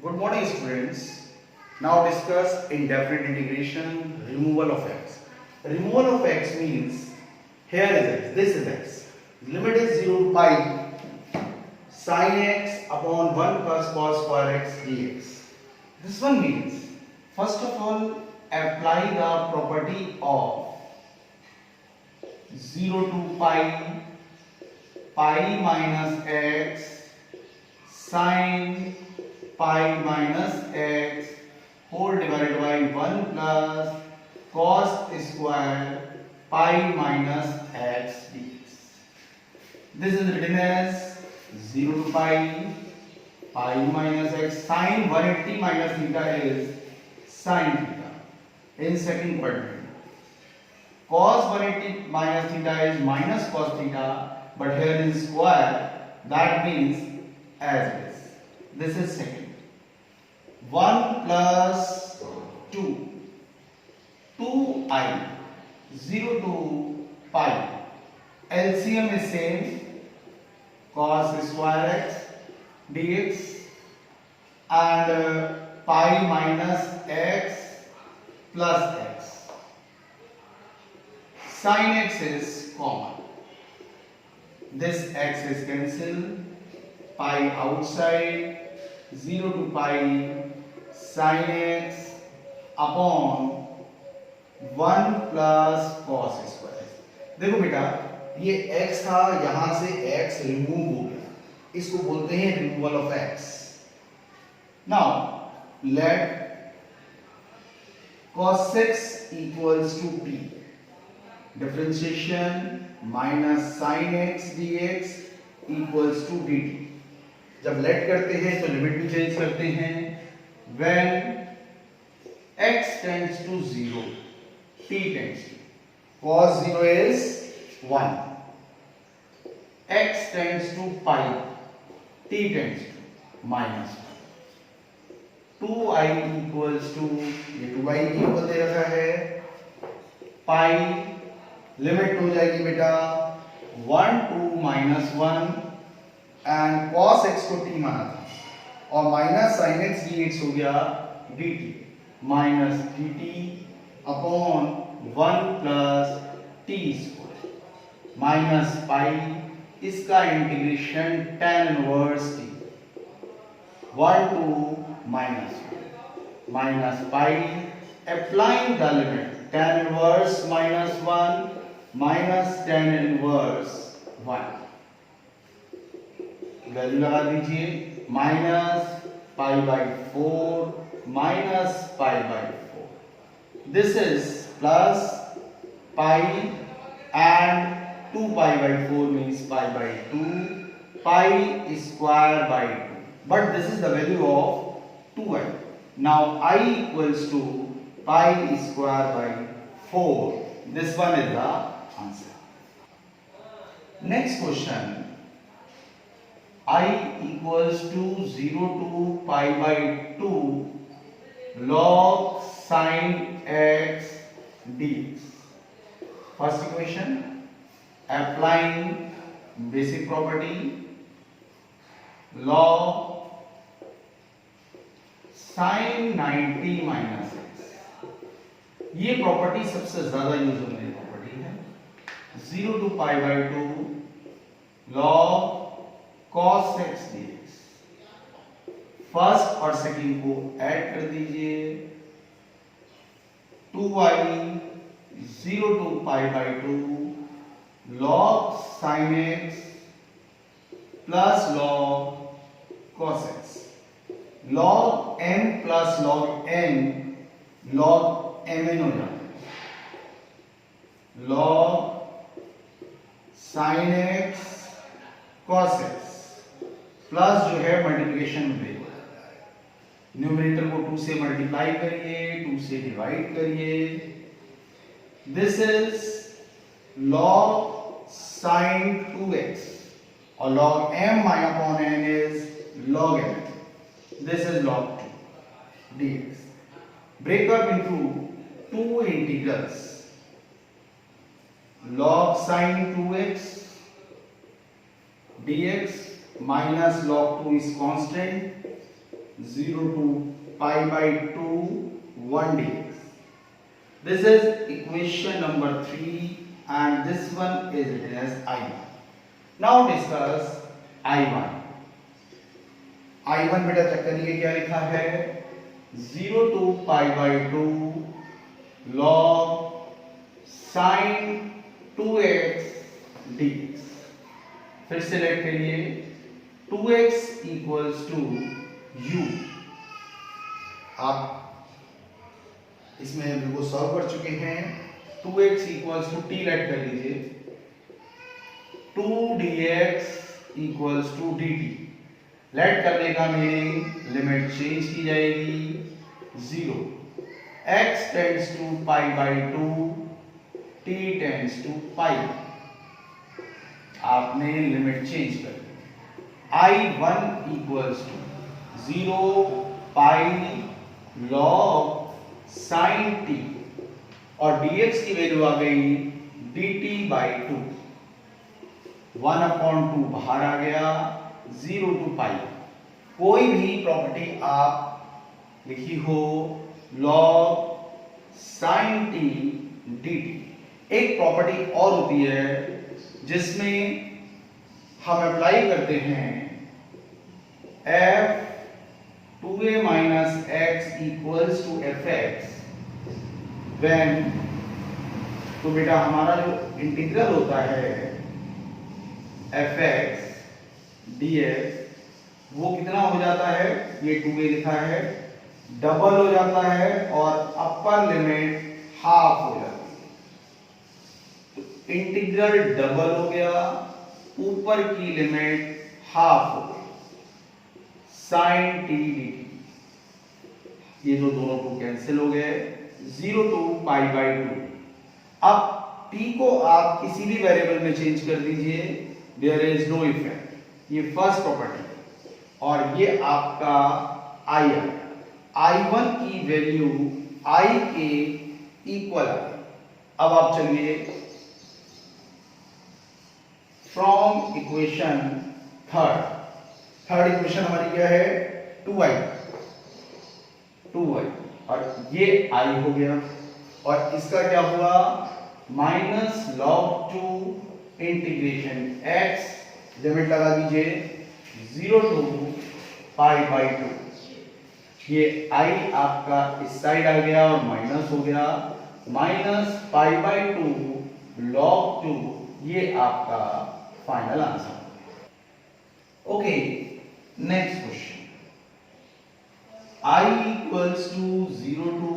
Good morning, students. Now discuss indefinite integration, removal of x. Removal of x means here is x, this is x. Limit is 0 to pi sin x upon 1 plus cos square x dx. This one means, first of all, apply the property of 0 to pi minus x sin pi minus x whole divided by 1 plus cos square pi minus x dx. This is written as 0 to pi minus x sin 180 minus theta is sin theta in second quadrant. Cos 180 minus theta is minus cos theta, but here is square, that means as it is. This is second. 1 plus 2, 2i, 0 to pi. LCM is same, cos square x dx, and pi minus x plus x. Sin x is common. This x is cancelled, pi outside, 0 to pi sin x upon 1 plus cos square. देखो बेटा, ये x था, यहां से x remove हो गया, इसको बोलते हैं removal of x. Now let cos x equals to p. Differentiation minus sin x dx equals to dt. जब लेट करते हैं तो लिमिट भी चेंज करते हैं. When x tends to 0, t tends to, cos 0 is 1, x tends to pi, t tends to minus 1. 2i equals to, ये 2i equal दे रखा है, pi लिमिट हो जाएगी बेटा 1 to minus 1 and cos x को t माना था और माइनस sin x dx हो गया dt minus dt upon 1 plus t square minus pi, इसका integration tan inverse t 1 to minus pi. Applying the limit tan inverse minus 1 minus tan inverse 1, value लगा दीजिए. Minus pi by 4 minus pi by 4. This is plus pi and 2 pi by 4 means pi by 2 pi square by 2. But this is the value of 2i. Now i equals to pi square by 4. This one is the answer. Next question. I equals to 0 to pi by 2 log sin x dx. First equation, applying basic property, log sin 90 minus x. ये property सबसे ज्यादा use होने वाली property है. 0 to pi by 2 log cos x dx. First और second को add कर दीजिए. 2i 0 to pi by 2 log sin x plus log cos x. log m plus log n log mn हो जाता है. log sin x cos x plus जो है multiplication में ब्रेक हो जाता है. न्यूमरेटर को 2 से मल्टीप्लाई करिए, 2 से डिवाइड करिए. This is log sin 2x और log m upon n is log m. This is log 2 dx. Break up into 2 integrals. log sin 2x dx minus log 2 is constant 0 to pi by 2 1 dx. This is equation number 3 and this one is written as I1. Now discuss I1. I1 बेटा check करिए क्या लिखा है, 0 to pi by 2 log sin 2x dx. फिर select करिए 2x equals to u. आप इसमें बिल्कुल सॉल्व कर चुके हैं. 2x equals to t late कर लीजिए, 2 dx equals to dt. Let करने का मीनिंग लिमिट चेंज की जाएगी 0. x tends to pi by 2, t tends to pi. आपने लिमिट चेंज कर दी. I1 equals to 0 pi log sine t और dx की वैल्यू आ गई dt बाई 2. 1/2 बाहर आ गया, 0 टू पाई. कोई भी प्रॉपर्टी आप लिखी हो लॉग साइन t dt. एक प्रॉपर्टी और होती है जिसमें हम अप्लाई करते हैं f 2a minus x equals to fx when, तो बेटा हमारा जो इंटीग्रल होता है fx dx वो कितना हो जाता है, ये 2a लिखा है, डबल हो जाता है और अपर लिमिट हाफ हो जाती है. तो इंटीग्रल डबल हो गया, ऊपर की लिमिट हाफ हो गई. साइन t dt, ये जो दोनों को कैंसिल हो गए, 0 टू पाई बाई 2. अब t को आप किसी भी वेरिएबल में चेंज कर दीजिए, देयर इज नो इफेक्ट. ये फर्स्ट प्रॉपर्टी है और ये आपका i है. I1 की वैल्यू i के इक्वल है. अब आप चलिए फ्रॉम इक्वेशन थर्ड इक्वेशन हमारी क्या है, 2i और ये i हो गया और इसका क्या हुआ, minus log 2 integration x, limit लगा दीजिए 0 टू पाई बाई 2. ये i आपका इस साइड आ गया और माइनस हो गया, माइनस पाई बाई 2 लॉग 2. ये आपका final answer. Okay, next question. I equals to 0 to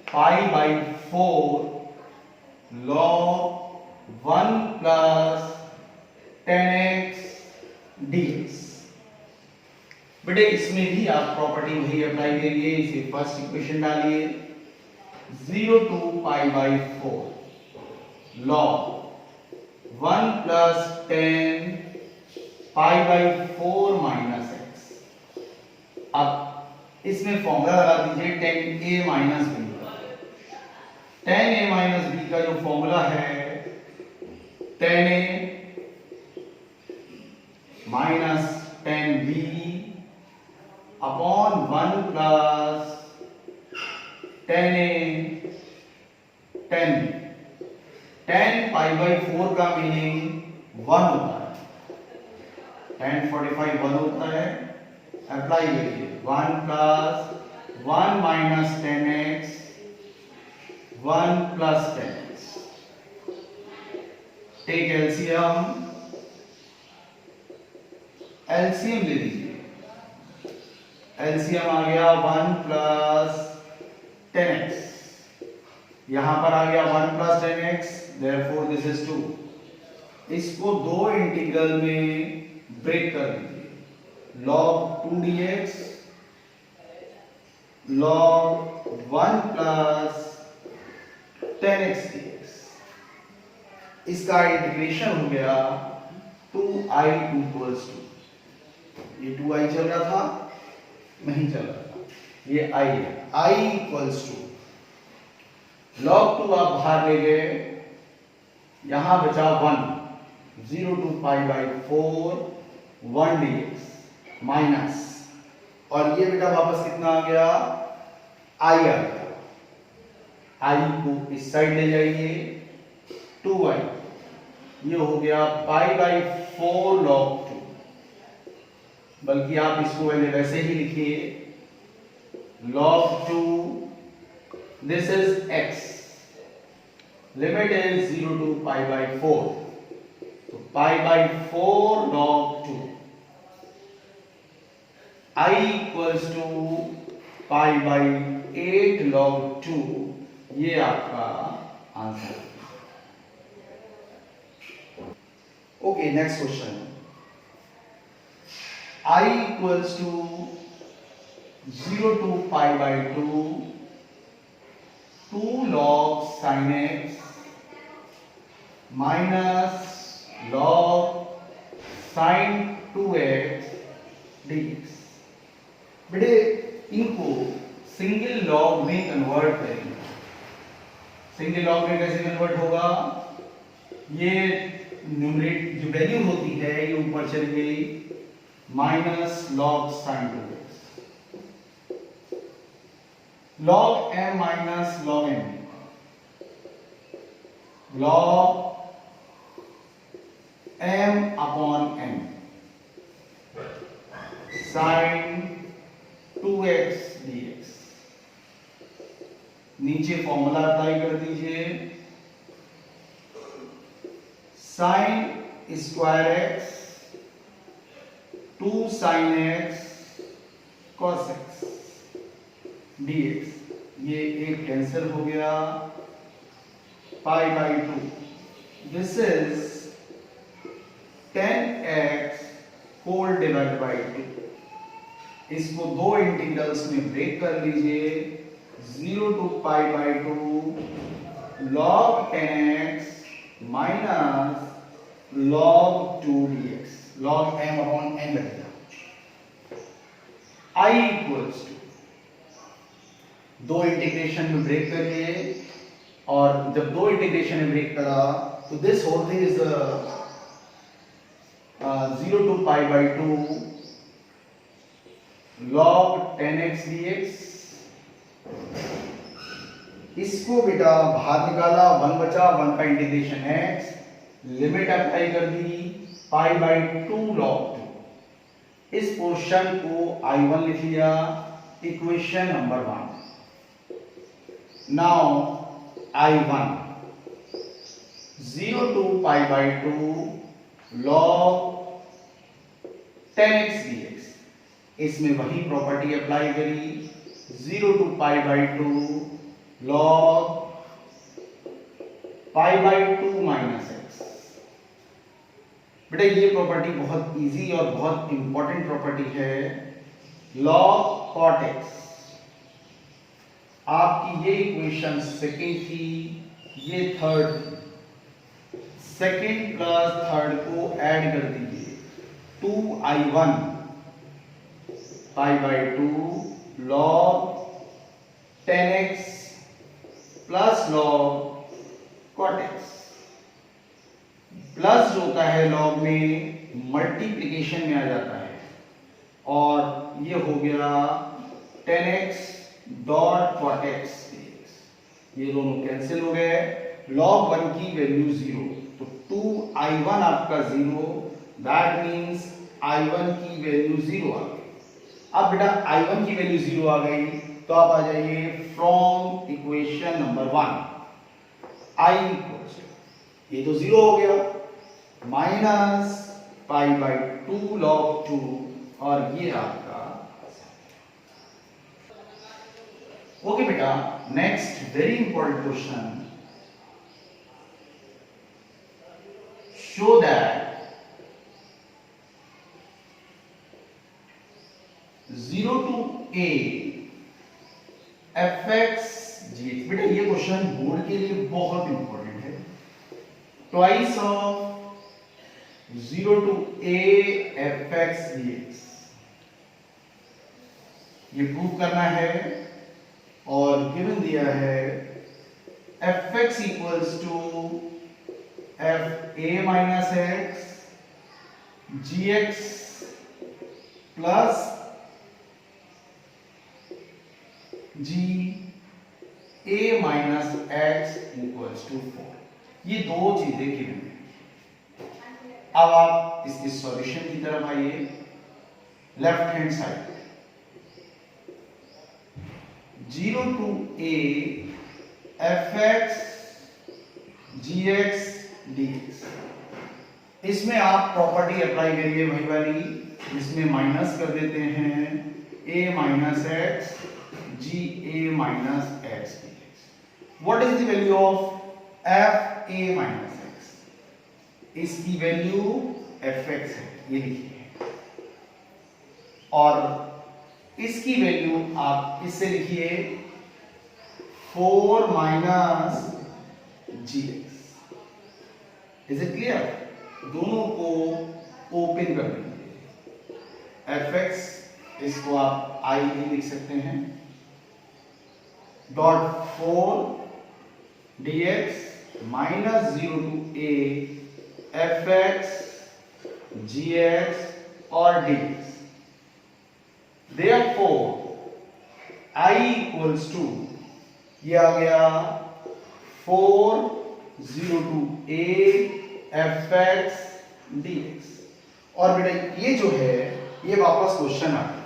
pi by 4 log 1 plus 10x dx. बेटे इसमें भी आप प्रॉपर्टी वही अप्लाई करिए. इसे फर्स्ट इक्वेशन डालिए, 0 to pi by 4 log 1 plus 10 pi by 4 minus x. अब इसमें फॉर्मूला लगा दीजिए 10a minus b का. 10a minus b का जो फॉर्मूला है 10a minus 10b upon 1 plus 10a 10b. 10 pi by 4 का मीनिंग 1 होता है, 1045 1 होता है. अप्लाई करिए 1 plus 1 minus 10x 1 plus 10x. Take LCM, LCM ले लीजिए. एलसीएम आ गया 1 प्लस 10x, यहां पर आ गया 1 plus 10x, therefore this is 2. इसको दो इंटीग्रल में ब्रेक कर दीजिए, log 2 dx log 1 plus 10x dx. इसका इंटीग्रेशन हो गया 2i इक्वल्स टू, ये 2i चल रहा था, नहीं चल रहा था, ये i है. i इक्वल्स टू log 2 आप बाहर ले गए, यहां बचा 1, 0 to pi by 4 1 dx minus और ये बेटा वापस कितना आ गया, आई आ गया। आई को इस साइड ले जाइए, 2i, ये हो गया पाई बाई 4 log 2, बल्कि आप इसको वैसे ही लिखिए, log 2, this is x, limit is 0 to pi by 4, तो pi by 4 log 2, I equals to pi by 8 log 2, ये आपका answer. Okay, next question, I equals to 0 to pi by 2, 2 log sin x minus log sin 2x dx। बेटे इनको single log में convert करेंगे। Single log में कैसे convert होगा, ये न्यूमरेट जो वैल्यू होती है ये ऊपर चली गई, minus log sine 2x, log m minus log m, log m upon m sine 2x dx। नीचे फॉर्मूला अप्लाई कर दीजिए, sine square x 2 sin x cos x dx, ये एक कैंसिल हो गया, pi by 2, this is 10x whole divide by 2। इसको दो integrals में ब्रेक कर लीजिए, 0 to pi by 2 log 10x minus log 2 dx, log m upon n लगेगा। I इक्वल्स टू, दो इंटीग्रेशन में ब्रेक करिए, और जब दो इंटीग्रेशन में ब्रेक करा तो this whole thing is 0 to pi by 2 log 10x dx। इसको बेटा बाहर निकाला, 1 बचा, 1 का इंटीग्रेशन x, लिमिट अप्लाई कर दी, पाई बाई 2 log 2। इस पोर्शन को I1 लिख लिया, equation number 1। Now I1 0 to pi by 2 log 10x dx, इसमें वही प्रॉपर्टी अप्लाई करी, 0 टू पाई बाई 2 log पाई बाई 2 माइनस एक्स। बेटा ये प्रॉपर्टी बहुत इजी और बहुत इंपॉर्टेंट प्रॉपर्टी है, log cot x। आपकी ये इक्वेशन सेकेंड थी, ये थर्ड थी, सेकेंड प्लस थर्ड को ऐड कर दीजिए, 2i1 pi by 2 log 10x plus log cot x। Plus जो होता है लॉग में मल्टीप्लिकेशन में आ जाता है, और ये हो गया 10x dot cot x dx, ये दोनों कैंसिल हो गए, log 1 की वैल्यू 0, तो 2i1 आपका 0, दैट मींस i1 की वैल्यू 0 आ गई। अब बेटा i1 की वैल्यू 0 आ गई, तो आप आ जाइए from equation number 1, i equals, ये तो 0 हो गया, माइनस पाई बाई 2 log 2, और ये आपका। ओके बेटा, next very important question, show that 0 to a fx gx। बेटा ये क्वेश्चन बोर्ड के लिए बहुत इंपॉर्टेंट है, twice of 0 to a fx dx, ये प्रूव करना है, और गिवन दिया है fx equals to fa minus x, gx plus g a minus x equals to 4। ये दो चीजें गिवन है। अब आप इसके सॉल्यूशन की तरफ आइए। Left hand side 0 to A F x ji x D x, इसमें आप प्रॉपर्टी अप्लाई करिए वही वाली, इसमें माइनस कर देते हैं a माइनस x g a minus x D x. What is the value of f a minus x? इसकी वैल्यू एफ एक्स है, ये लिखिए, और इसकी वैल्यू आप इससे लिखिए 4 minus g x. Is it clear? दोनों को ओपन कर दीजिए। एफ एक्स इसको आप आई भी लिख सकते हैं, dot 4 D X minus 0 to A F x ji X और D X. Therefore I equals to, ये आ गया 4 0 to A F x D X. और बेटा ये जो है ये वापस क्वेश्चन आ गया,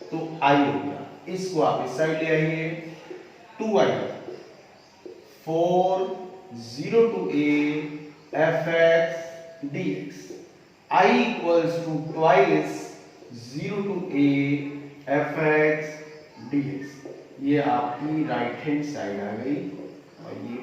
तो आई हो गया, इसको आप इस साइड ले आइए, 2i 4 0 to A F x D x. I equals to twice 0 to A F x D x. ये आपकी राइट हैंड साइड आ गई और ये